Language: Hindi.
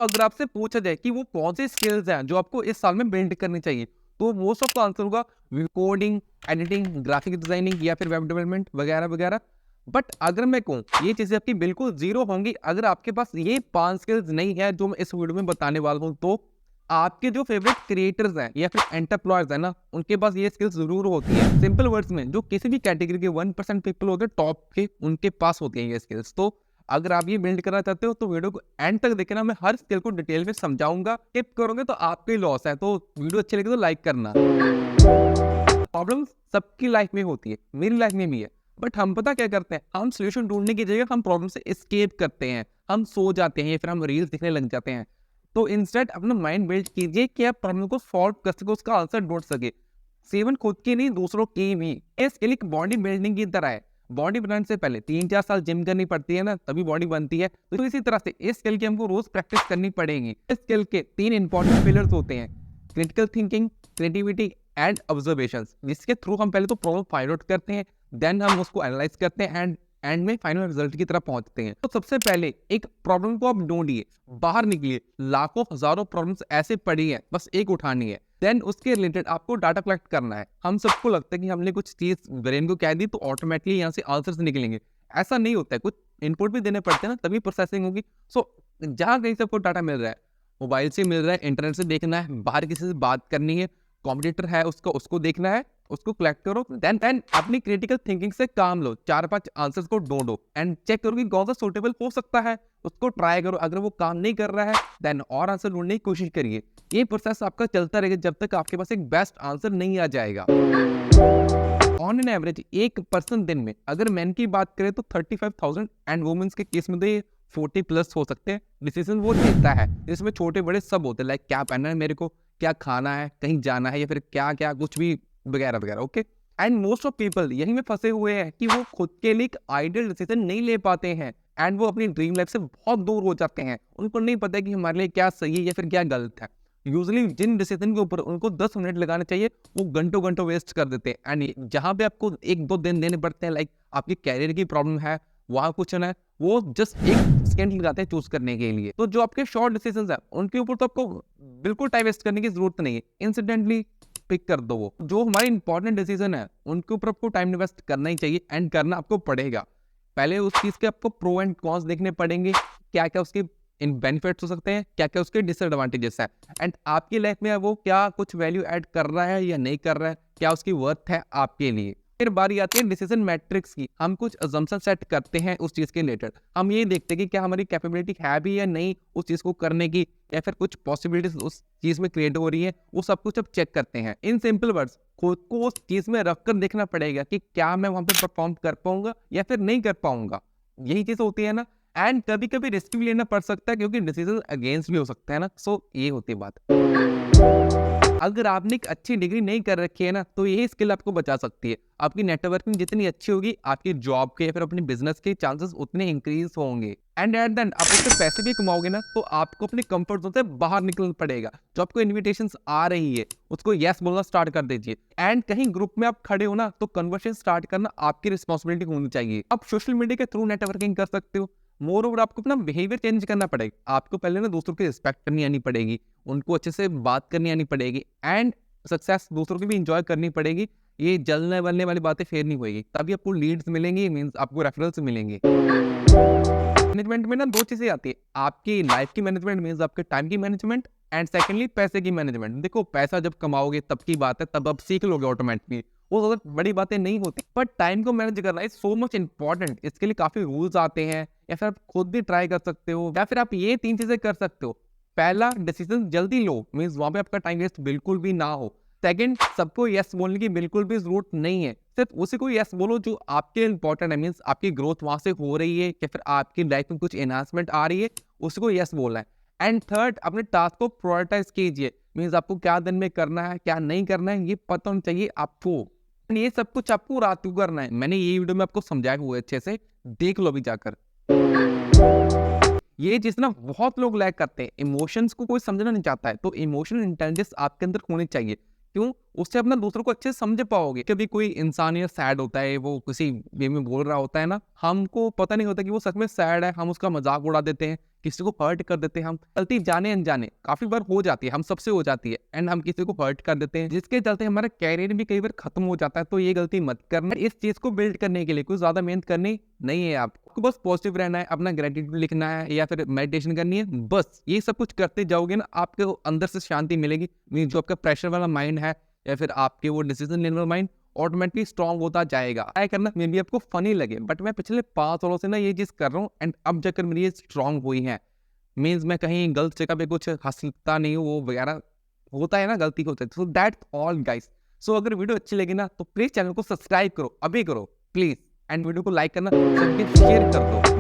अगर आपसे पूछा जाए कि वो कौन सी स्किल्स हैं जो आपको इस साल में बिल्ड करनी चाहिए, तो मोस्ट ऑफ द आंसर होगा कोडिंग, एडिटिंग, ग्राफिक डिजाइनिंग या फिर वेब डेवलपमेंट वगैरह वगैरह। बट अगर मैं कहूँ ये चीजें आपकी बिल्कुल जीरो होंगी अगर आपके पास ये 5 स्किल्स नहीं है जो मैं इस वीडियो में बताने वाला हूँ। तो आपके जो फेवरेट क्रिएटर्स हैं या फिर एंटरप्रेन्योर्स हैं ना, उनके पास ये स्किल्स जरूर होती है। सिंपल वर्ड्स में जो किसी भी कैटेगरी के 1% पीपल होते हैं टॉप के, उनके पास होती है ये स्किल्स। तो अगर आप ये बिल्ड करना चाहते हो तो वीडियो को एंड तक देखना, मैं हर स्किल को डिटेल में समझाऊंगा। स्किप करोगे तो आपके लॉस है। तो वीडियो अच्छी लगे तो लाइक करना। प्रॉब्लम सबकी लाइफ में होती है, मेरी लाइफ में भी है। बट हम पता क्या करते हैं, हम सोल्यूशन ढूंढने की जगह हम प्रॉब्लम से एस्केप करते हैं, हम सो जाते हैं या फिर हम रील्स दिखने लग जाते हैं। तो इंस्टेड अपना माइंड बिल्ड कीजिए कि आप प्रॉब्लम को सॉल्व कर सके, उसका आंसर ढूंढ सके। सेवन खुद की नहीं दूसरों की भी। ये स्किल एक बॉडी बिल्डिंग की तरह है। बॉडी बनाने से पहले 3-4 साल जिम करनी पड़ती है ना, तभी बॉडी बनती है। तो इसी तरह से इस स्किल की हमको रोज प्रैक्टिस करनी पड़ेगी। इस स्किल के 3 इंपॉर्टेंट पिलर्स होते हैं, critical thinking, creativity and observation, जिसके थ्रू हम पहले तो प्रॉब्लम फाइंड आउट करते हैं, देन हम उसको एनालाइज करते हैं एंड में फाइनल रिजल्ट की तरफ पहुंचते हैं। तो सबसे पहले एक प्रॉब्लम को आप ढूंढिए, बाहर निकलिए, लाखों हजारों प्रॉब्लम्स ऐसे पड़ी है, बस एक उठानी है। देन उसके रिलेटेड आपको डाटा कलेक्ट करना है। हम सबको लगता है कि हमने कुछ चीज ब्रेन को कह दी तो ऑटोमेटिकली यहाँ से आंसर्स निकलेंगे। ऐसा नहीं होता है, कुछ इनपुट भी देने पड़ते हैं ना, तभी प्रोसेसिंग होगी। सो जहाँ कहीं से आपको डाटा मिल रहा है, मोबाइल से मिल रहा है, इंटरनेट से देखना है, बाहर किसी से बात करनी है, कॉम्पिटिटर है उसको देखना है, उसको कलेक्ट करो। देन अपनी क्रिटिकल थिंकिंग से काम लो, 4-5 आंसर्स को ढूंढो एंड चेक करो कि कौन सा सूटेबल हो सकता है, उसको ट्राई करो। अगर वो काम नहीं कर रहा है देन और आंसर ढूंढने की कोशिश करिए। ये प्रोसेस आपका चलता रहेगा जब तक आपके पास एक बेस्ट आंसर नहीं आ जाएगा। ऑन एन एवरेज एक पर्सन दिन में, अगर मैन की बात करें तो 35,000 एंड वुमेन्स के केस में तो ये 40 प्लस हो सकते हैं डिसीजन वो लेता है। इसमें छोटे बड़े सब होते हैं, लाइक क्या पहनना है मेरे को, क्या खाना है, कहीं जाना है या फिर क्या क्या कुछ भी वगैरह वगैरह। Okay, and most of people यही में फंसे हुए हैं कि वो खुद के लिए एक आइडियल डिसीजन नहीं ले पाते हैं एंड वो अपनी ड्रीम लाइफ से बहुत दूर हो जाते हैं। उनको नहीं पता है कि हमारे लिए क्या सही है या फिर क्या गलत है। यूजली जिन डिसीजन के ऊपर उनको 10 मिनट लगाने चाहिए, वो घंटों घंटों वेस्ट कर देते हैं। एंड जहां पे आपको 1-2 दिन देने पड़ते हैं, लाइक आपकी कैरियर की प्रॉब्लम है, वहां कुछ ना है, वो जस्ट 1 सेकंड लगाते हैं चूज करने के लिए। तो जो आपके शॉर्ट डिसीजन है उनके ऊपर तो आपको बिल्कुल टाइम वेस्ट करने की जरूरत नहीं है, इंसिडेंटली पिक कर दो। वो जो हमारे इंपॉर्टेंट डिसीजन है उनके ऊपर आपको टाइम इन्वेस्ट करना ही चाहिए एंड करना आपको पड़ेगा। पहले उस चीज के आपको प्रो एंड कॉन्स देखने पड़ेंगे, क्या क्या उसके इन बेनिफिट्स हो सकते हैं, क्या क्या उसके डिसएडवांटेजेस है, एंड आपकी लाइफ में वो क्या कुछ वैल्यू ऐड कर रहा है या नहीं कर रहा है, क्या उसकी वर्थ है आपके लिए। फिर बारी आती है डिसीजन मैट्रिक्स की। हम कुछ अजम्पशन सेट करते हैं उस चीज के रिलेटेड। हम ये देखते हैं कि क्या हमारी कैपेबिलिटी है भी या नहीं उस चीज को करने की, या फिर कुछ पॉसिबिलिटीज उस चीज में क्रिएट हो रही है, वो सब कुछ अब चेक करते हैं। इन सिंपल वर्ड्स, खुद को उस चीज में रख कर देखना पड़ेगा कि क्या मैं वहां पे परफॉर्म कर पाऊंगा या फिर नहीं कर पाऊंगा। यही चीज होती है ना। एंड कभी कभी रिस्क भी लेना पड़ सकता है क्योंकि डिसीजन अगेंस्ट भी हो सकता है ना। सो ये होती है बात। अगर आपने एक अच्छी डिग्री नहीं कर रखी है ना, तो यही स्किल आपको बचा सकती है। आपकी नेटवर्किंग जितनी अच्छी होगी, आपकी जॉब के या फिर अपने बिजनेस के चांसेस उतने इंक्रीज होंगे। एंड एट द एंड आप उससे पैसे भी कमाओगे ना, तो आपको अपने कंफर्ट जोन से बाहर निकलना पड़ेगा। जो आपको इन्विटेशंस आ रही है उसको यस बोलना स्टार्ट कर दीजिए। एंड कहीं ग्रुप में आप खड़े हो ना, तो कन्वर्सेशन स्टार्ट करना आपकी रिस्पॉन्सिबिलिटी होनी चाहिए। आप सोशल मीडिया के थ्रू नेटवर्किंग कर सकते हो। मोर ओवर आपको अपना बिहेवियर चेंज करना पड़ेगा। आपको पहले ना दूसरों की रिस्पेक्ट करनी आनी पड़ेगी, उनको अच्छे से बात करनी आनी पड़ेगी एंड सक्सेस दूसरों की भी इंजॉय करनी पड़ेगी। ये जलने वलने वाली बातें फेर नहीं होगी, तभी आपको लीड्स मिलेंगी, मींस आपको रेफरल्स मिलेंगे। मैनेजमेंट में ना 2 चीजें आती है, आपकी लाइफ की मैनेजमेंट मींस आपके टाइम की मैनेजमेंट, एंड सेकंडली पैसे की मैनेजमेंट। देखो पैसा जब कमाओगे तब की बात है, तब आप सीख लोगे ऑटोमेटिकली, वो ज्यादा बड़ी बातें नहीं होती। पर टाइम को मैनेज करना इज सो मच इंपॉर्टेंट। इसके लिए काफी रूल्स आते हैं, या फिर आप खुद भी ट्राई कर सकते हो, या फिर आप ये 3 चीजें कर सकते हो। पहला, डिसीजन जल्दी लो, मींस वहां पे आपका टाइम वेस्ट बिल्कुल भी ना हो। सेकंड, सबको यस बोलने की बिल्कुल भी जरूरत नहीं है, सिर्फ उसी को यस बोलो जो आपके इंपॉर्टेंट है, मींस आपकी ग्रोथ वहां से हो रही है या फिर आपकी लाइफ में कुछ एनहांसमेंट आ रही है, उसको यस बोलना है। एंड थर्ड, अपने टास्क को प्रायोरिटाइज कीजिए, मींस आपको क्या दिन में करना है क्या नहीं करना है ये पता होना चाहिए आपको। ये सब कुछ आपको रात को करना है। मैंने ये वीडियो में आपको समझाया हुआ है, अच्छे से देख लो अभी जाकर। ये चीज ना बहुत लोग लैग करते हैं, इमोशंस को कोई समझना नहीं चाहता है। तो इमोशनल इंटेलिजेंस आपके अंदर होनी चाहिए। क्यों? उससे अपना दूसरों को अच्छे से समझ पाओगे। कभी कोई इंसान या सैड होता है, वो किसी वे में बोल रहा होता है ना, हमको पता नहीं होता कि वो सच में सैड है, हम उसका मजाक उड़ा देते हैं, किसी को हर्ट कर देते हैं। हम गलती जाने अनजाने काफी बार हो जाती है, हम सबसे हो जाती है, एंड हम किसी को हर्ट कर देते हैं, जिसके चलते हमारा कैरियर भी कई बार खत्म हो जाता है। तो ये गलती मत करना। इस चीज को बिल्ड करने के लिए कोई ज्यादा मेहनत करनी नहीं है, आपको बस पॉजिटिव रहना है, अपना ग्रेटिट्यूड लिखना है या फिर मेडिटेशन करनी है। बस ये सब कुछ करते जाओगे ना, आपके अंदर से शांति मिलेगी। जो आपका प्रेशर वाला माइंड है या फिर आपके वो डिसीजन लेने वाला माइंड ऑटोमेटिकली स्ट्रांग होता जाएगा। ट्राई करना, मे बी आपको फनी लगे, बट मैं पिछले 5 सालों से ना ये चीज कर रहा हूँ, एंड अब जाकर मेरी ये स्ट्रांग हुई है। मीन्स मैं कहीं गलत जगह पे कुछ हंसता नहीं हूँ, वो वगैरह होता है ना, गलती होता है। So that's all guys. सो अगर वीडियो अच्छी लगी ना, तो प्लीज चैनल को सब्सक्राइब करो, अभी करो प्लीज, एंड वीडियो को लाइक करना, सबके शेयर कर दो।